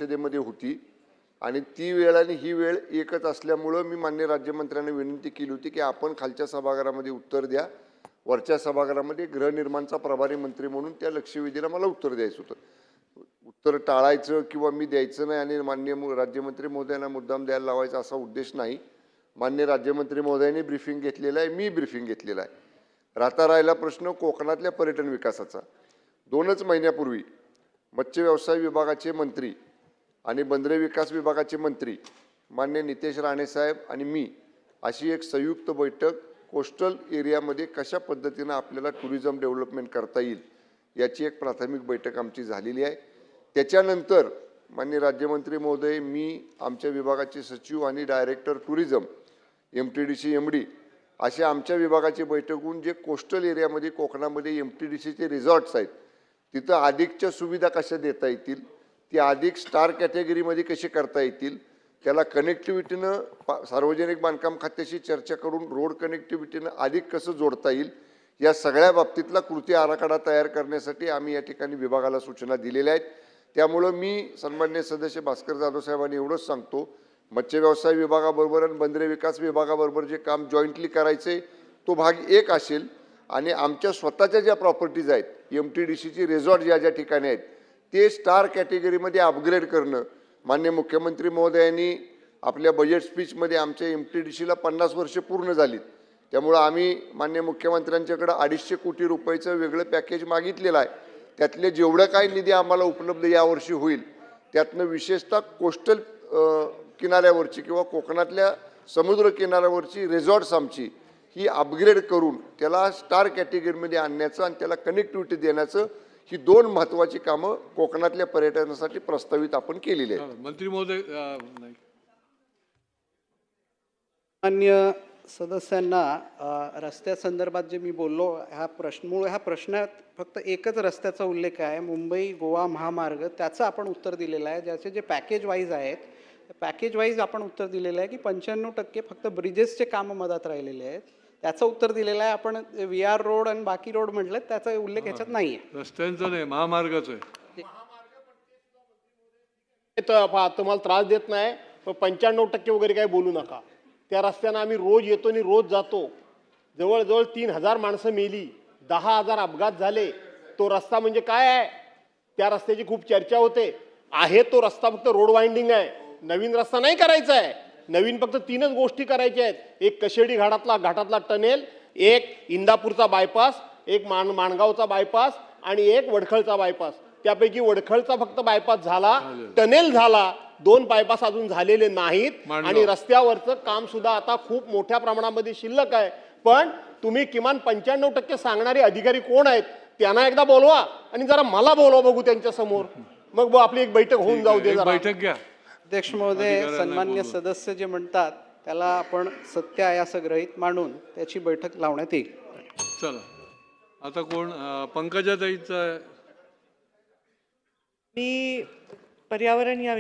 परिषदेमध्ये होती आणि ती वेळ आणि ही वेळ एकच असल्यामुळं मी मान्य राज्यमंत्र्यांना विनंती केली होती की आपण खालच्या सभागृहामध्ये उत्तर द्या, वरच्या सभागृहामध्ये गृहनिर्माणचा प्रभारी मंत्री म्हणून त्या लक्षवेधीला मला उत्तर द्यायचं होतं। उत्तर टाळायचं किंवा मी द्यायचं नाही आणि माननीय राज्यमंत्री महोदयांना मुद्दाम द्यायला लावायचा असा उद्देश नाही। माननीय राज्यमंत्री महोदयांनी ब्रीफिंग घेतलेलं आहे, मी ब्रीफिंग घेतलेलं आहे। राहता राहिला प्रश्न कोकणातल्या पर्यटन विकासाचा। 2च महिन्यापूर्वी मत्स्य व्यवसाय विभागाचे मंत्री आणि बंदरे विकास विभागाचे मंत्री माननीय नितेश राणे साहेब आणि मी अशी एक संयुक्त बैठक कोस्टल एरियामध्ये कशा पद्धतीने आपल्याला टुरिझम डेव्हलपमेंट करता येईल याची एक प्राथमिक बैठक आमची झालेली आहे। त्याच्यानंतर माननीय राज्यमंत्री महोदय, मी आमच्या विभागाचे सचिव आणि डायरेक्टर टुरिझम MTDC MD अशा आमच्या विभागाची बैठक होऊन जे कोस्टल एरियामध्ये कोकणामध्ये MTDCचे रिसॉर्ट्स आहेत तिथं अधिकच्या सुविधा कशा देता येतील, ती अधिक स्टार कॅटेगरीमध्ये कशी करता येतील, त्याला कनेक्टिव्हिटीनं सार्वजनिक बांधकाम खात्याशी चर्चा करून रोड कनेक्टिव्हिटीनं अधिक कसं जोडता येईल या सगळ्या बाबतीतला कृती आराखडा तयार करण्यासाठी आम्ही या ठिकाणी विभागाला सूचना दिलेल्या आहेत। त्यामुळे मी सन्माननीय सदस्य भास्कर जाधव साहेबांनी एवढंच सांगतो, मत्स्य व्यवसाय विभागाबरोबर आणि बंदरे विकास विभागाबरोबर जे काम जॉईंटली करायचे तो भाग एक असेल आणि आमच्या स्वतःच्या ज्या प्रॉपर्टीज आहेत MTDCची रिसॉर्ट ज्या ज्या ठिकाणी आहेत ते स्टार कॅटेगरीमध्ये अपग्रेड करणं। माननीय मुख्यमंत्री महोदयांनी आपल्या बजेट स्पीचमध्ये आमच्या MTDCला 50 वर्ष पूर्ण झालीत, त्यामुळं आम्ही माननीय मुख्यमंत्र्यांच्याकडे 250 कोटी रुपयाचं वेगळं पॅकेज मागितलेलं आहे। त्यातले जेवढं काही निधी आम्हाला उपलब्ध यावर्षी होईल त्यातनं विशेषतः कोस्टल किनाऱ्यावरची किंवा कोकणातल्या समुद्र किनाऱ्यावरची रिसॉर्ट्स आमची ही अपग्रेड करून त्याला स्टार कॅटेगरीमध्ये आणण्याचं आणि त्याला कनेक्टिव्हिटी देण्याचं ही 2 महत्त्वाची कामं कोकणातल्या पर्यटनासाठी प्रस्तावित आपण केलेली आहेत। मंत्री महोदय, मान्य सदस्यांना रस्त्यासंदर्भात जे मी बोललो ह्या प्रश्नात फक्त एकच रस्त्याचा उल्लेख आहे, मुंबई गोवा महामार्ग, त्याचं आपण उत्तर दिलेलं आहे। ज्याचे जे पॅकेज वाईज आहेत पॅकेज वाईज आपण उत्तर दिलेलं आहे की 95% फक्त ब्रिजेसचे कामं मधात राहिलेले आहेत, त्याचं उत्तर दिलेलं आहे। आपण VR रोड आणि बाकी रोड म्हटलं त्याचा उल्लेख याच्यात नाही आहे, रस्त्यांचं नाही महामार्गाचं आहे। तुम्हाला त्रास देत नाही पण 95% वगैरे काही बोलू नका। त्या रस्त्यानं आम्ही रोज येतो आणि रोज जातो, जवळजवळ 3000 माणसं मेली, 10,000 अपघात झाले। तो रस्ता म्हणजे काय आहे, त्या रस्त्याची खूप चर्चा होते। आहे तो रस्ता फक्त रोड वाइंडिंग आहे, नवीन रस्ता नाही करायचा आहे। नवीन फक्त 3च गोष्टी करायच्या आहेत, एक कशेडी घाटातला टनेल, एक इंदापूरचा बायपास, एक माणगावचा बायपास आणि एक वडखळचा बायपास। त्यापैकी वडखळचा फक्त बायपास झाला, टनेल झाला, 2 बायपास अजून झालेले नाहीत आणि रस्त्यावरचं काम सुद्धा आता खूप मोठ्या प्रमाणामध्ये शिल्लक आहे। पण तुम्ही किमान 95% सांगणारे अधिकारी कोण आहेत त्यांना एकदा बोलवा आणि जरा मला बोलवा बघू त्यांच्या समोर, मग आपली एक बैठक होऊन जाऊ दे। बैठक घ्या अध्यक्ष महोदय। सन्मान्य सदस्य जे म्हणतात त्याला आपण सत्य आहे असं गृहीत मानून त्याची बैठक लावण्यात येईल। चला आता कोण, पंकजाताईंचा मी पर्यावरण या